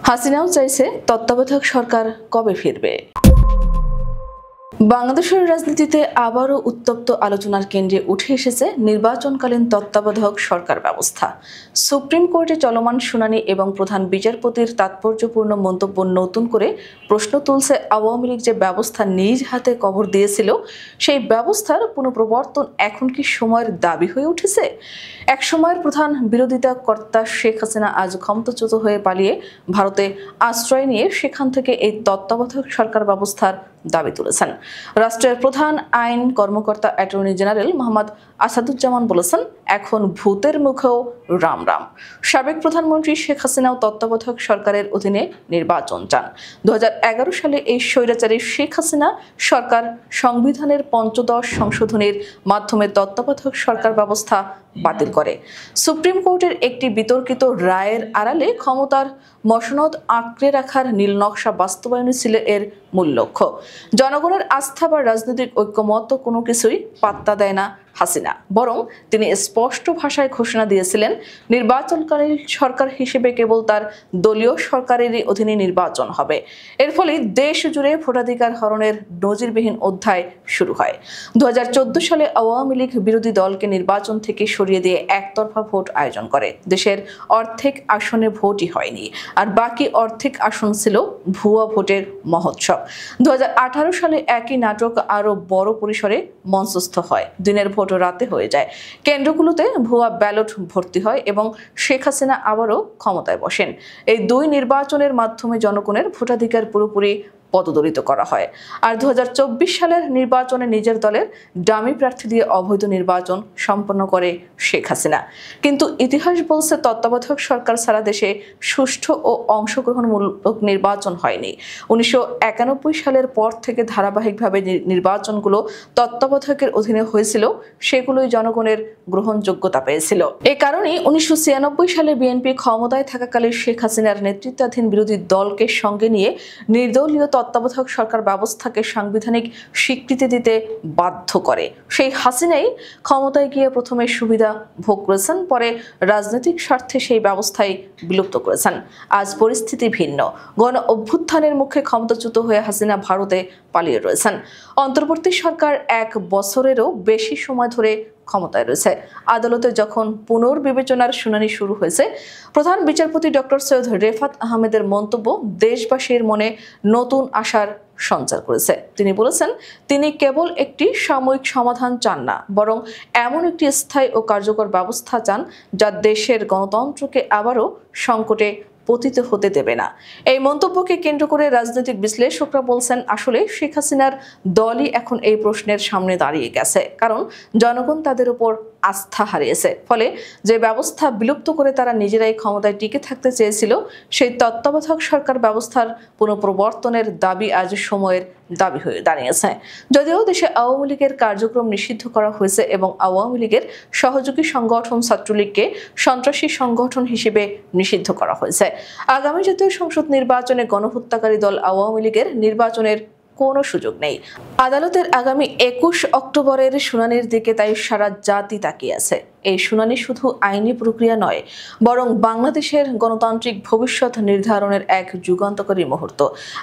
হাসিনাও চাইছে তত্ত্বাবধায়ক সরকার কবে ফিরবে। বাংলাদেশের রাজনীতিতে আবারও উত্তপ্ত আলোচনার কেন্দ্রে উঠে এসেছে নির্বাচনকালীন তত্ত্বাবধায়ক সরকার ব্যবস্থা। সুপ্রিম কোর্টে চলমান শুনানি এবং প্রধান বিচারপতির তাৎপর্যপূর্ণ মন্তব্য নতুন করে প্রশ্ন তুলছে আওয়ামী লীগ যে ব্যবস্থা নিজ হাতে কবর দিয়েছিল, সেই ব্যবস্থার পুনঃপ্রবর্তন এখন কি সময়ের দাবি হয়ে উঠেছে? এক সময়ের প্রধান বিরোধিতা কর্তা শেখ হাসিনা আজ ক্ষমতাচ্যুত হয়ে পালিয়ে ভারতে আশ্রয় নিয়ে সেখান থেকে এই তত্ত্বাবধায়ক সরকার ব্যবস্থার দাবি তুলেছেন। রাষ্ট্রের প্রধান আইন কর্মকর্তা অ্যাটর্নি জেনারেল মোহাম্মদ আসাদুজ্জামান বলেছেন, এখন ভূতের মুখেও রাম রাম। সাবেক প্রধানমন্ত্রী শেখ হাসিনাও তত্ত্বাবধায়ক সরকারের অধীনে নির্বাচন চান। 2011 সালে এই স্বৈরাচারী শেখ হাসিনা সরকার সংবিধানের ৫৫ সংশোধনীর মাধ্যমে তত্ত্বাবধায়ক সরকার ব্যবস্থা বাতিল করে। সুপ্রিম কোর্টের একটি বিতর্কিত রায়ের আড়ালে ক্ষমতার মসনদ আঁকড়ে রাখার নীল নকশা বাস্তবায়নই ছিল এর মূল লক্ষ্য। জনগণের আস্থা বা রাজনৈতিক ঐক্যমত্য কোনো কিছুই পাত্তা দেয় না হাসিনা, বরং তিনি স্পষ্ট ভাষায় ঘোষণা দিয়েছিলেন, নির্বাচনকালীন সরকার হিসেবে কেবল তার দলীয় সরকারেরই অধীনে নির্বাচন হবে। এর ফলে দেশ জুড়ে ভোটাধিকার হরণের নজিরবিহীন অধ্যায় শুরু হয়। 2014 সালে আওয়ামী লীগ বিরোধী দলকে নির্বাচন থেকে সরিয়ে দিয়ে একতরফা ভোট আয়োজন করে। দেশের অর্ধেক আসনে ভোটই হয়নি, আর বাকি অর্ধেক আসন ছিল ভুয়া ভোটের মহোৎসব। 2018 সালে একই নাটক আরো বড় পরিসরে মঞ্চস্থ হয়। দিনের ভোট রাতে হয়ে যায়, কেন্দ্রগুলোতে ভুয়া ব্যালট ভর্তি হয় এবং শেখ হাসিনা আবারও ক্ষমতায় বসেন। এই দুই নির্বাচনের মাধ্যমে জনগণের ভোটাধিকার পুরোপুরি পদদলিত করা হয়। আর 2024 সালের নির্বাচনে নিজের দলের ডামি প্রার্থী দিয়ে অবৈধ নির্বাচন সম্পন্ন করে শেখ হাসিনা। কিন্তু ইতিহাস বলছে, তত্ত্বাবধায়ক সরকার সারা দেশে সুষ্ঠু ও অংশগ্রহণমূলক নির্বাচন হয়নি। 1991 সালের পর থেকে ধারাবাহিকভাবে নির্বাচনগুলো তত্ত্বাবধায়কের অধীনে হয়েছিল, সেগুলোই জনগণের গ্রহণযোগ্যতা পেয়েছিল। এ কারণেই 1996 সালে বিএনপি ক্ষমতায় থাকাকালে শেখ হাসিনার নেতৃত্বাধীন বিরোধী দলকে সঙ্গে নিয়ে নির্দলীয় তত্ত্বাবধায়ক সরকার ব্যবস্থাকে সাংবিধানিক স্বীকৃতি দিতে বাধ্য করে। সেই হাসিনাই ক্ষমতায় গিয়ে প্রথমে সুবিধা ভোগ করেছেন, পরে রাজনৈতিক স্বার্থে সেই ব্যবস্থাই বিলুপ্ত করেছেন। আজ পরিস্থিতি ভিন্ন। গণ অভ্যুত্থানের মুখে ক্ষমতাচ্যুত হয়ে হাসিনা ভারতে পালিয়ে রয়েছেন। অন্তর্বর্তী সরকার 1 বছরেরও বেশি সময় ধরে ক্ষমতায় রয়েছে। আদালতে যখন পুনর্বিবেচনার শুনানি শুরু হয়েছে, প্রধান বিচারপতি ডক্টর সৈয়দ রেফাত আহমেদের মন্তব্য দেশবাসীর মনে নতুন আশার সঞ্চার করেছে। তিনি বলেছেন, তিনি কেবল একটি সাময়িক সমাধান চান না, বরং এমন একটি স্থায়ী ও কার্যকর ব্যবস্থা চান যা দেশের গণতন্ত্রকে আবারও সংকটে পতিত হতে দেবে না। এই মন্তব্যকে কেন্দ্র করে রাজনৈতিক বিশ্লেষকরা বলছেন, আসলে শেখ হাসিনার দলই এখন এই প্রশ্নের সামনে দাঁড়িয়ে গেছে, কারণ জনগণ তাদের উপর আস্থা হারিয়েছে। ফলে যে ব্যবস্থা বিলুপ্ত করে তারা নিজেরাই ক্ষমতায় টিকে থাকতে চেয়েছিল, সেই তত্ত্বাবধায়ক সরকার ব্যবস্থার পুনঃপ্রবর্তনের দাবি আজ সময়ের দাবি হয়ে দাঁড়িয়েছে। যদিও দেশে আওয়ামী লীগের কার্যক্রম নিষিদ্ধ করা হয়েছে এবং আওয়ামী লীগের সহযোগী সংগঠন ছাত্রলীগকে সন্ত্রাসী সংগঠন হিসেবে নিষিদ্ধ করা হয়েছে। আগামী জাতীয় সংসদ নির্বাচনে গণহত্যাকারী দল আওয়ামী লীগের নির্বাচনের কোনো সুযোগ নেই। আদালতের আগামী 21 অক্টোবরের শুনানির দিকে তাই সারা জাতি তাকিয়ে আছে। এই শুনানি শুধু আইনি প্রক্রিয়া নয়, বরং বাংলাদেশের গণতান্ত্রিক ভবিষ্যৎ নির্ধারণের এক যুগান্তকারী মুহূর্ত।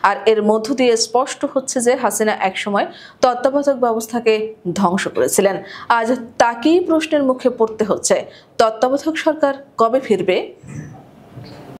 আর এর মধ্য দিয়ে স্পষ্ট হচ্ছে যে হাসিনা একসময় তত্ত্বাবধায়ক ব্যবস্থাকে ধ্বংস করেছিলেন। আজ তাকেই প্রশ্নের মুখে পড়তে হচ্ছে, তত্ত্বাবধায়ক সরকার কবে ফিরবে?